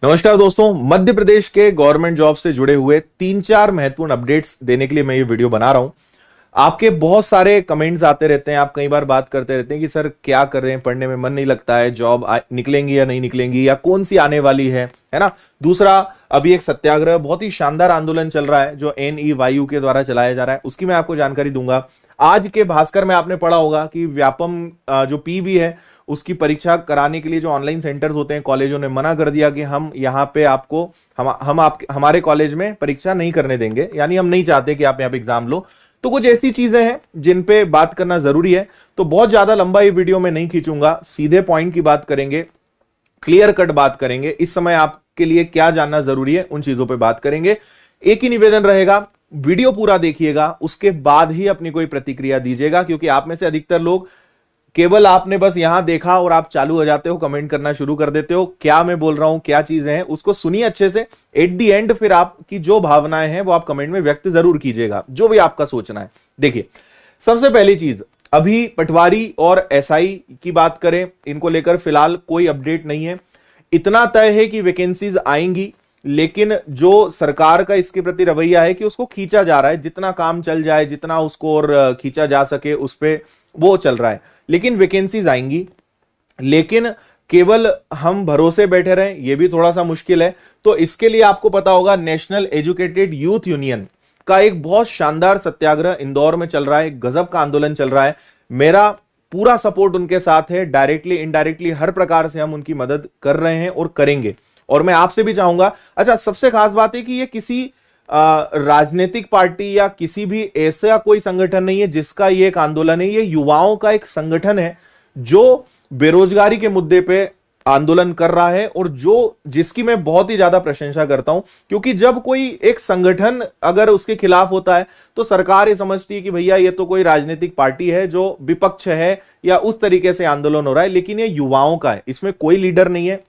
नमस्कार दोस्तों, मध्य प्रदेश के गवर्नमेंट जॉब से जुड़े हुए 3-4 महत्वपूर्ण अपडेट्स देने के लिए मैं ये वीडियो बना रहा हूं। आपके बहुत सारे कमेंट्स आते रहते हैं, आप कई बार बात करते रहते हैं कि सर क्या कर रहे हैं, पढ़ने में मन नहीं लगता है, जॉब निकलेंगी या नहीं निकलेंगी या कौन सी आने वाली है ना। दूसरा, अभी एक सत्याग्रह, बहुत ही शानदार आंदोलन चल रहा है जो NEYU के द्वारा चलाया जा रहा है, उसकी मैं आपको जानकारी दूंगा। आज के भास्कर में आपने पढ़ा होगा कि व्यापम जो PB है उसकी परीक्षा कराने के लिए जो ऑनलाइन सेंटर्स होते हैं, कॉलेजों ने मना कर दिया कि हम यहाँ पे आपको हमारे कॉलेज में परीक्षा नहीं करने देंगे, यानी हम नहीं चाहते कि आप यहाँ पे एग्जाम लो। तो कुछ ऐसी चीजें हैं जिन पे बात करना जरूरी है। तो बहुत ज्यादा लंबा ये वीडियो में नहीं खींचूंगा, सीधे पॉइंट की बात करेंगे, क्लियर कट बात करेंगे। इस समय आपके लिए क्या जानना जरूरी है उन चीजों पर बात करेंगे। एक ही निवेदन रहेगा, वीडियो पूरा देखिएगा, उसके बाद ही अपनी कोई प्रतिक्रिया दीजिएगा, क्योंकि आप में से अधिकतर लोग केवल आपने बस यहां देखा और आप चालू हो जाते हो, कमेंट करना शुरू कर देते हो। क्या मैं बोल रहा हूं, क्या चीजें हैं, उसको सुनिए अच्छे से। एट दी एंड फिर आपकी जो भावनाएं हैं वो आप कमेंट में व्यक्त जरूर कीजिएगा, जो भी आपका सोचना है। देखिए, सबसे पहली चीज, अभी पटवारी और SI की बात करें, इनको लेकर फिलहाल कोई अपडेट नहीं है। इतना तय है कि वैकेंसीज आएंगी, लेकिन जो सरकार का इसके प्रति रवैया है कि उसको खींचा जा रहा है, जितना काम चल जाए, जितना उसको और खींचा जा सके उस पर वो चल रहा है। लेकिन वैकेंसीज आएंगी, लेकिन केवल हम भरोसे बैठे रहें ये भी थोड़ा सा मुश्किल है। तो इसके लिए आपको पता होगा, नेशनल एजुकेटेड यूथ यूनियन का एक बहुत शानदार सत्याग्रह इंदौर में चल रहा है, गजब का आंदोलन चल रहा है। मेरा पूरा सपोर्ट उनके साथ है, डायरेक्टली इनडायरेक्टली हर प्रकार से हम उनकी मदद कर रहे हैं और करेंगे। और मैं आपसे भी चाहूंगा, अच्छा सबसे खास बात है कि ये किसी राजनीतिक पार्टी या किसी भी ऐसा कोई संगठन नहीं है जिसका ये एक आंदोलन है। ये युवाओं का एक संगठन है जो बेरोजगारी के मुद्दे पे आंदोलन कर रहा है, और जिसकी मैं बहुत ही ज्यादा प्रशंसा करता हूं, क्योंकि जब कोई एक संगठन अगर उसके खिलाफ होता है तो सरकार ये समझती है कि भैया ये तो कोई राजनीतिक पार्टी है जो विपक्ष है या उस तरीके से आंदोलन हो रहा है। लेकिन ये युवाओं का है, इसमें कोई लीडर नहीं है।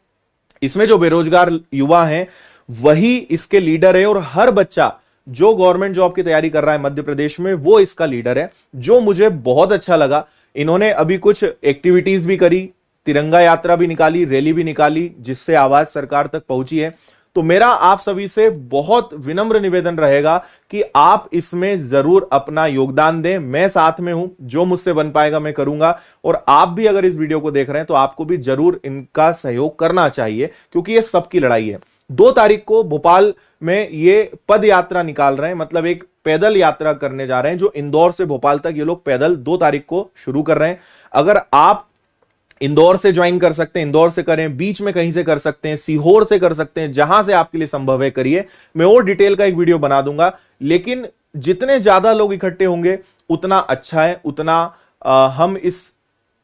इसमें जो बेरोजगार युवा हैं वही इसके लीडर है, और हर बच्चा जो गवर्नमेंट जॉब की तैयारी कर रहा है मध्य प्रदेश में वो इसका लीडर है। जो मुझे बहुत अच्छा लगा, इन्होंने अभी कुछ एक्टिविटीज भी करी, तिरंगा यात्रा भी निकाली, रैली भी निकाली, जिससे आवाज सरकार तक पहुंची है। तो मेरा आप सभी से बहुत विनम्र निवेदन रहेगा कि आप इसमें जरूर अपना योगदान दें। मैं साथ में हूं, जो मुझसे बन पाएगा मैं करूंगा, और आप भी अगर इस वीडियो को देख रहे हैं तो आपको भी जरूर इनका सहयोग करना चाहिए, क्योंकि ये सबकी लड़ाई है। 2 तारीख को भोपाल में ये पद यात्रा निकाल रहे हैं, मतलब एक पैदल यात्रा करने जा रहे हैं, जो इंदौर से भोपाल तक ये लोग पैदल 2 तारीख को शुरू कर रहे हैं। अगर आप इंदौर से ज्वाइन कर सकते हैं, इंदौर से करें, बीच में कहीं से कर सकते हैं, सीहोर से कर सकते हैं, जहां से आपके लिए संभव है करिए। मैं और डिटेल का एक वीडियो बना दूंगा, लेकिन जितने ज्यादा लोग इकट्ठे होंगे उतना अच्छा है, उतना हम इस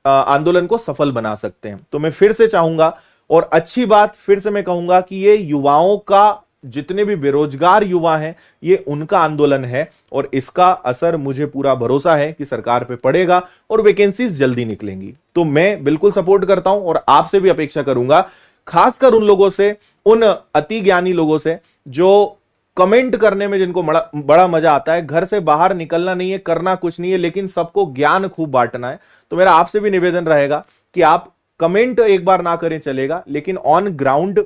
आंदोलन को सफल बना सकते हैं। तो मैं फिर से चाहूंगा, और अच्छी बात फिर से मैं कहूंगा कि ये युवाओं का, जितने भी बेरोजगार युवा हैं, ये उनका आंदोलन है, और इसका असर मुझे पूरा भरोसा है कि सरकार पे पड़ेगा और वैकेंसीज जल्दी निकलेंगी। तो मैं बिल्कुल सपोर्ट करता हूं, और आपसे भी अपेक्षा करूंगा, खासकर उन लोगों से, उन अति ज्ञानी लोगों से जो कमेंट करने में जिनको बड़ा मजा आता है। घर से बाहर निकलना नहीं है, करना कुछ नहीं है, लेकिन सबको ज्ञान खूब बांटना है। तो मेरा आपसे भी निवेदन रहेगा कि आप कमेंट एक बार ना करें चलेगा, लेकिन ऑन ग्राउंड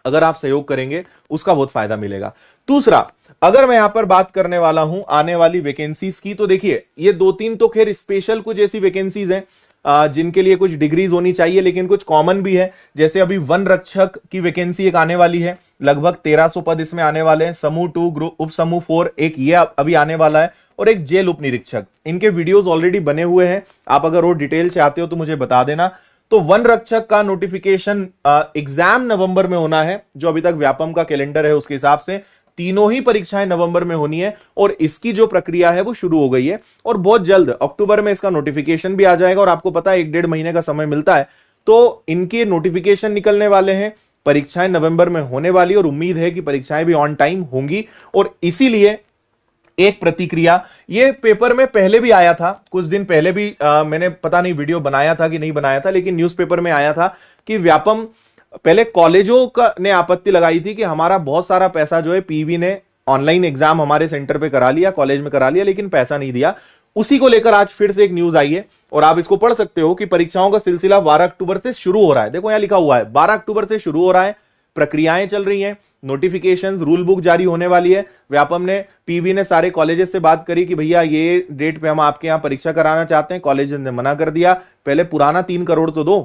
अगर आप सहयोग करेंगे उसका बहुत फायदा मिलेगा। दूसरा, अगर मैं यहां पर बात करने वाला हूं आने वाली वैकेंसीज की, तो देखिए ये 2-3 तो खैर स्पेशल कुछ ऐसी वैकेंसीज हैं जिनके लिए कुछ डिग्रीज होनी चाहिए, लेकिन कुछ कॉमन भी है। जैसे अभी वन रक्षक की वैकेंसी एक आने वाली है, लगभग 1300 पद इसमें आने वाले हैं। समूह 2 ग्रुप उप समूह 4 एक ये अभी आने वाला है, और एक जेल उप निरीक्षक। इनके वीडियोस ऑलरेडी बने हुए हैं, आप अगर और डिटेल चाहते हो तो मुझे बता देना। तो वन रक्षक का नोटिफिकेशन एग्जाम नवंबर में होना है, जो अभी तक व्यापम का कैलेंडर है उसके हिसाब से तीनों ही परीक्षाएं नवंबर में होनी है, और इसकी जो प्रक्रिया है वो शुरू हो गई है, और बहुत जल्द अक्टूबर में इसका नोटिफिकेशन भी आ जाएगा। और आपको पता है 1-1.5 महीने का समय मिलता है, तो इनके नोटिफिकेशन निकलने वाले हैं, परीक्षाएं नवंबर में होने वाली, और उम्मीद है कि परीक्षाएं भी ऑन टाइम होंगी। और इसीलिए एक प्रतिक्रिया, ये पेपर में पहले भी आया था, कुछ दिन पहले भी मैंने पता नहीं वीडियो बनाया था कि नहीं बनाया था, लेकिन न्यूज़पेपर में आया था कि व्यापम पहले कॉलेजों का ने आपत्ति लगाई थी कि हमारा बहुत सारा पैसा जो है PB ने ऑनलाइन एग्जाम हमारे सेंटर पे करा लिया, कॉलेज में करा लिया, लेकिन पैसा नहीं दिया। उसी को लेकर आज फिर से एक न्यूज आई है और आप इसको पढ़ सकते हो कि परीक्षाओं का सिलसिला 12 अक्टूबर से शुरू हो रहा है। देखो यहां लिखा हुआ है 12 अक्टूबर से शुरू हो रहा है, प्रक्रियाएं चल रही हैं, नोटिफिकेशंस, रूल बुक जारी होने वाली है। व्यापम ने, पीवी ने सारे कॉलेजेस से बात करी कि भैया ये डेट पे हम आपके यहां परीक्षा कराना चाहते हैं, कॉलेज ने मना कर दिया। पहले पुराना 3 करोड़ तो दो,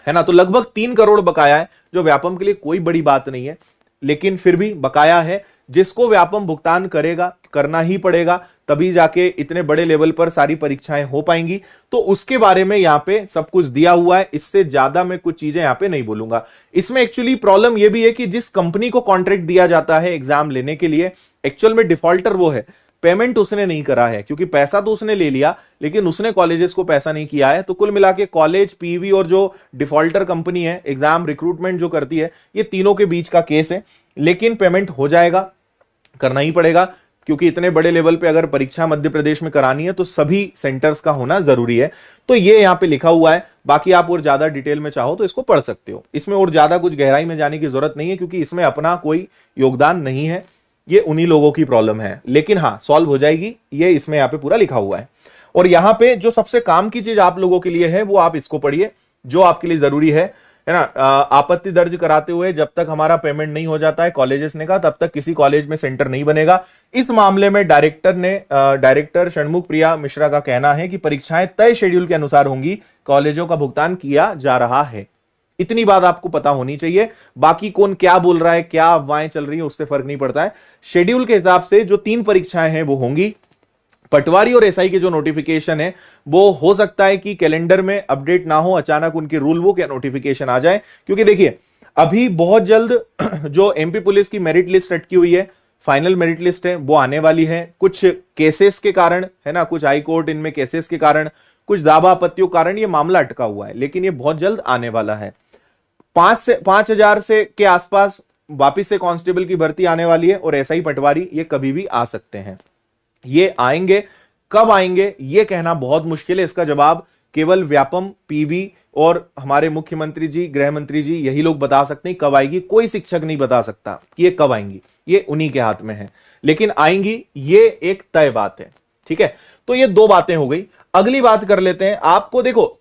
है ना। तो लगभग 3 करोड़ बकाया है, जो व्यापम के लिए कोई बड़ी बात नहीं है, लेकिन फिर भी बकाया है, जिसको व्यापम भुगतान करेगा, करना ही पड़ेगा, तभी जाके इतने बड़े लेवल पर सारी परीक्षाएं हो पाएंगी। तो उसके बारे में यहां पे सब कुछ दिया हुआ है, इससे ज्यादा मैं कुछ चीजें यहां पे नहीं बोलूंगा। इसमें एक्चुअली प्रॉब्लम यह भी है कि जिस कंपनी को कॉन्ट्रैक्ट दिया जाता है एग्जाम लेने के लिए, एक्चुअल में डिफॉल्टर वो है, पेमेंट उसने नहीं करा है, क्योंकि पैसा तो उसने ले लिया लेकिन उसने कॉलेजेस को पैसा नहीं किया है। तो कुल मिला के कॉलेज, पीवी और जो डिफॉल्टर कंपनी है एग्जाम रिक्रूटमेंट जो करती है, ये तीनों के बीच का केस है। लेकिन पेमेंट हो जाएगा, करना ही पड़ेगा, क्योंकि इतने बड़े लेवल पे अगर परीक्षा मध्य प्रदेश में करानी है तो सभी सेंटर्स का होना जरूरी है। तो ये यहां पे लिखा हुआ है। बाकी आप और ज्यादा डिटेल में चाहो तो इसको पढ़ सकते हो, इसमें और ज्यादा कुछ गहराई में जाने की जरूरत नहीं है, क्योंकि इसमें अपना कोई योगदान नहीं है, ये उन्हीं लोगों की प्रॉब्लम है। लेकिन हाँ, सॉल्व हो जाएगी, ये इसमें यहां पे पूरा लिखा हुआ है। और यहां पे जो सबसे काम की चीज आप लोगों के लिए है वो आप इसको पढ़िए, जो आपके लिए जरूरी है ना। आपत्ति दर्ज कराते हुए जब तक हमारा पेमेंट नहीं हो जाता है, कॉलेजेस ने कहा, तब तक किसी कॉलेज में सेंटर नहीं बनेगा। इस मामले में डायरेक्टर षणमुख प्रिया मिश्रा का कहना है कि परीक्षाएं तय शेड्यूल के अनुसार होंगी, कॉलेजों का भुगतान किया जा रहा है। इतनी बात आपको पता होनी चाहिए। बाकी कौन क्या बोल रहा है, क्या अफवाहें चल रही है, उससे फर्क नहीं पड़ता है। शेड्यूल के हिसाब से जो 3 परीक्षाएं हैं वो होंगी। पटवारी और एसआई के जो नोटिफिकेशन है वो हो सकता है कि कैलेंडर में अपडेट ना हो, अचानक उनकी रूल बुक या नोटिफिकेशन आ जाए। क्योंकि देखिए, अभी बहुत जल्द जो एमपी पुलिस की मेरिट लिस्ट अटकी हुई है, फाइनल मेरिट लिस्ट है, वो आने वाली है। कुछ केसेस के कारण, है ना, कुछ हाई कोर्ट इनमें केसेस के कारण, कुछ दावा आपत्तियों के कारण ये मामला अटका हुआ है, लेकिन ये बहुत जल्द आने वाला है। 5,000 से के आसपास वापिस से कांस्टेबल की भर्ती आने वाली है, और एसआई पटवारी ये कभी भी आ सकते हैं। ये आएंगे, कब आएंगे ये कहना बहुत मुश्किल है। इसका जवाब केवल व्यापम, पीवी और हमारे मुख्यमंत्री जी, गृह मंत्री जी, यही लोग बता सकते हैं कब आएगी। कोई शिक्षक नहीं बता सकता कि ये कब आएंगी, ये उन्हीं के हाथ में है। लेकिन आएंगी, ये एक तय बात है। ठीक है, तो ये 2 बातें हो गई। अगली बात कर लेते हैं। आपको देखो,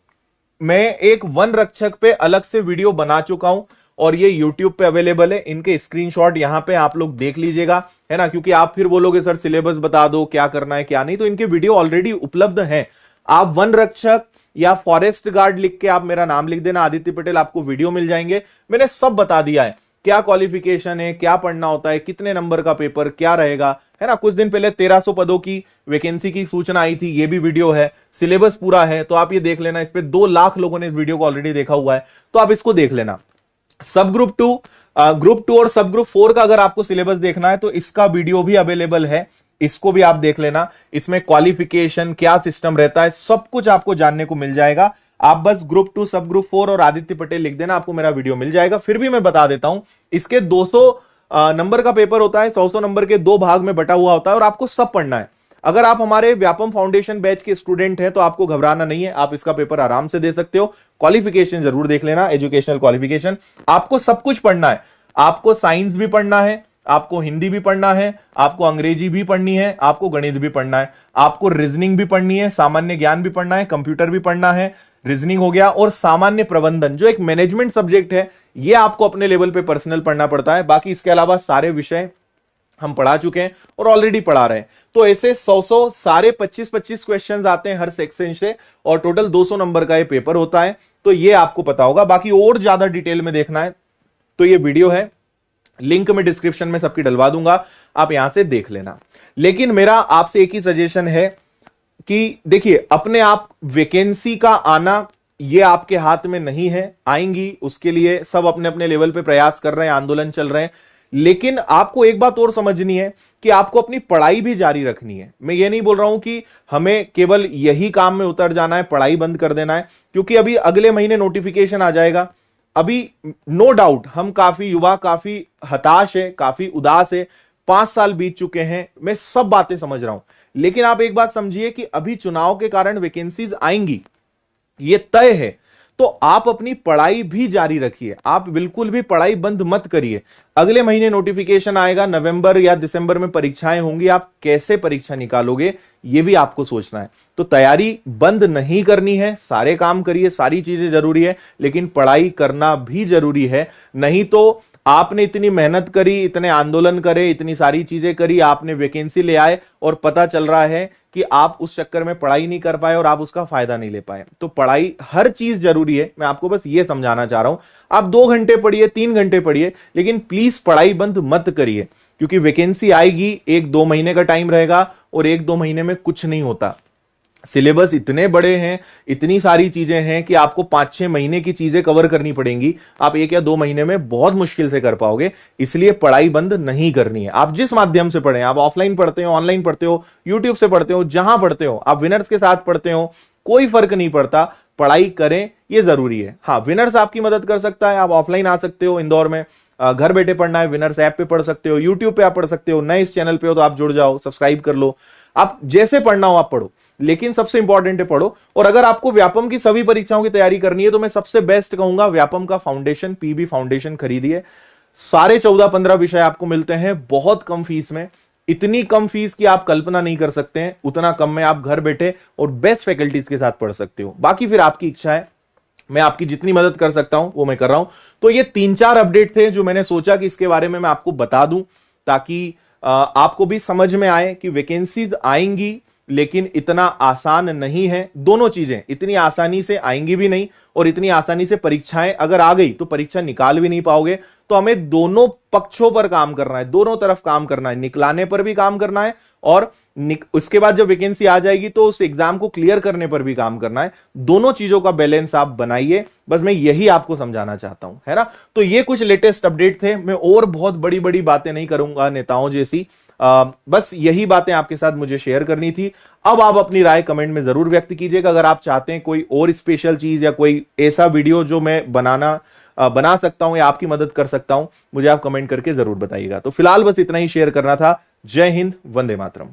मैं एक वन रक्षक पे अलग से वीडियो बना चुका हूं, और ये YouTube पे अवेलेबल है। इनके स्क्रीनशॉट यहां पे आप लोग देख लीजिएगा, है ना, क्योंकि आप फिर बोलोगे सर सिलेबस बता दो, क्या करना है क्या नहीं। तो इनके वीडियो ऑलरेडी उपलब्ध हैं। आप वन रक्षक या फॉरेस्ट गार्ड लिख के आप मेरा नाम लिख देना, आदित्य पटेल, आपको वीडियो मिल जाएंगे। मैंने सब बता दिया है, क्या क्वालिफिकेशन है, क्या पढ़ना होता है, कितने नंबर का पेपर क्या रहेगा, है ना। कुछ दिन पहले 1300 पदों की वैकेंसी की सूचना आई थी, ये भी वीडियो है। सिलेबस पूरा है, तो आप ये देख लेना। इस पे 2 लाख लोगों ने इस वीडियो को ऑलरेडी देखा हुआ है, तो आप इसको देख लेना। सब ग्रुप 2, ग्रुप 2 और सब ग्रुप 4 का अगर आपको सिलेबस देखना है तो इसका वीडियो भी अवेलेबल है, इसको भी आप देख लेना। इसमें क्वालिफिकेशन क्या सिस्टम रहता है, सब कुछ आपको जानने को मिल जाएगा। आप बस ग्रुप 2, सब ग्रुप 4 और आदित्य पटेल लिख देना, आपको मेरा वीडियो मिल जाएगा। फिर भी मैं बता देता हूं, इसके 200 नंबर का पेपर होता है, 100 नंबर के 2 भाग में बटा हुआ होता है, और आपको सब पढ़ना है। अगर आप हमारे व्यापम फाउंडेशन बैच के स्टूडेंट हैं तो आपको घबराना नहीं है, आप इसका पेपर आराम से दे सकते हो। क्वालिफिकेशन जरूर देख लेना, एजुकेशनल क्वालिफिकेशन। आपको सब कुछ पढ़ना है, आपको साइंस भी पढ़ना है, आपको हिंदी भी पढ़ना है, आपको अंग्रेजी भी पढ़नी है, आपको गणित भी पढ़ना है, आपको रीजनिंग भी पढ़नी है, सामान्य ज्ञान भी पढ़ना है, कंप्यूटर भी पढ़ना है, रीजनिंग हो गया, और सामान्य प्रबंधन जो एक मैनेजमेंट सब्जेक्ट है, ये आपको अपने लेवल पे पर्सनल पढ़ना पड़ता है। बाकी इसके अलावा सारे विषय हम पढ़ा चुके हैं और ऑलरेडी पढ़ा रहे हैं। तो ऐसे 100 सारे 25 क्वेश्चंस आते हैं हर सेक्शन से, और टोटल 200 नंबर का ये पेपर होता है। तो ये आपको पता होगा। बाकी और ज्यादा डिटेल में देखना है तो ये वीडियो है, लिंक में डिस्क्रिप्शन में सबकी डलवा दूंगा, आप यहां से देख लेना। लेकिन मेरा आपसे एक ही सजेशन है कि देखिए, अपने आप वैकेंसी का आना ये आपके हाथ में नहीं है, आएंगी, उसके लिए सब अपने अपने लेवल पे प्रयास कर रहे हैं, आंदोलन चल रहे हैं। लेकिन आपको एक बात और समझनी है कि आपको अपनी पढ़ाई भी जारी रखनी है। मैं ये नहीं बोल रहा हूं कि हमें केवल यही काम में उतर जाना है, पढ़ाई बंद कर देना है, क्योंकि अभी अगले महीने नोटिफिकेशन आ जाएगा। अभी नो डाउट हम काफी युवा, काफी हताश है, काफी उदास है, 5 साल बीत चुके हैं, मैं सब बातें समझ रहा हूं। लेकिन आप एक बात समझिए कि अभी चुनाव के कारण वैकेंसीज आएंगी, ये तय है। तो आप अपनी पढ़ाई भी जारी रखिए, आप बिल्कुल भी पढ़ाई बंद मत करिए। अगले महीने नोटिफिकेशन आएगा, नवंबर या दिसंबर में परीक्षाएं होंगी, आप कैसे परीक्षा निकालोगे ये भी आपको सोचना है। तो तैयारी बंद नहीं करनी है, सारे काम करिए, सारी चीजें जरूरी है, लेकिन पढ़ाई करना भी जरूरी है। नहीं तो आपने इतनी मेहनत करी, इतने आंदोलन करे, इतनी सारी चीजें करी, आपने वैकेंसी ले आए और पता चल रहा है कि आप उस चक्कर में पढ़ाई नहीं कर पाए और आप उसका फायदा नहीं ले पाए। तो पढ़ाई हर चीज जरूरी है, मैं आपको बस ये समझाना चाह रहा हूं। आप 2 घंटे पढ़िए, 3 घंटे पढ़िए, लेकिन प्लीज पढ़ाई बंद मत करिए, क्योंकि वैकेंसी आएगी, 1-2 महीने का टाइम रहेगा और 1-2 महीने में कुछ नहीं होता। सिलेबस इतने बड़े हैं, इतनी सारी चीजें हैं कि आपको 5-6 महीने की चीजें कवर करनी पड़ेंगी, आप 1 या 2 महीने में बहुत मुश्किल से कर पाओगे। इसलिए पढ़ाई बंद नहीं करनी है। आप जिस माध्यम से पढ़ें, आप ऑफलाइन पढ़ते हो, ऑनलाइन पढ़ते हो, यूट्यूब से पढ़ते हो, जहां पढ़ते हो, आप विनर्स के साथ पढ़ते हो, कोई फर्क नहीं पड़ता, पढ़ाई करें, ये जरूरी है। हाँ, विनर्स आपकी मदद कर सकता है, आप ऑफलाइन आ सकते हो इंदौर में, घर बैठे पढ़ना है, विनर्स ऐप पे पढ़ सकते हो, यूट्यूब पे आप पढ़ सकते हो, नए इस चैनल पे हो तो आप जुड़ जाओ, सब्सक्राइब कर लो, आप जैसे पढ़ना हो आप पढ़ो, लेकिन सबसे इंपॉर्टेंट है पढ़ो। और अगर आपको व्यापम की सभी परीक्षाओं की तैयारी करनी है तो मैं सबसे बेस्ट कहूंगा व्यापम का फाउंडेशन, पीबी फाउंडेशन खरीदिए। सारे 14-15 विषय आपको मिलते हैं बहुत कम फीस में, इतनी कम फीस की आप कल्पना नहीं कर सकते हैं, उतना कम में आप घर बैठे और बेस्ट फैकल्टीज के साथ पढ़ सकते हो। बाकी फिर आपकी इच्छा है, मैं आपकी जितनी मदद कर सकता हूं वो मैं कर रहा हूं। तो ये 3-4 अपडेट थे जो मैंने सोचा कि इसके बारे में मैं आपको बता दूं, ताकि आपको भी समझ में आए कि वैकेंसीज आएंगी लेकिन इतना आसान नहीं है। दोनों चीजें इतनी आसानी से आएंगी भी नहीं और इतनी आसानी से परीक्षाएं अगर आ गई तो परीक्षा निकाल भी नहीं पाओगे। तो हमें दोनों पक्षों पर काम करना है, दोनों तरफ काम करना है, निकलाने पर भी काम करना है और उसके बाद जब वैकेंसी आ जाएगी तो उस एग्जाम को क्लियर करने पर भी काम करना है। दोनों चीजों का बैलेंस आप बनाइए, बस मैं यही आपको समझाना चाहता हूं, है ना। तो ये कुछ लेटेस्ट अपडेट थे, मैं और बहुत बड़ी बड़ी बातें नहीं करूंगा नेताओं जैसी, बस यही बातें आपके साथ मुझे शेयर करनी थी। अब आप अपनी राय कमेंट में जरूर व्यक्त कीजिएगा। अगर आप चाहते हैं कोई और स्पेशल चीज या कोई ऐसा वीडियो जो मैं बना सकता हूं या आपकी मदद कर सकता हूं, मुझे आप कमेंट करके जरूर बताइएगा। तो फिलहाल बस इतना ही शेयर करना था। जय हिंद, वंदे मातरम।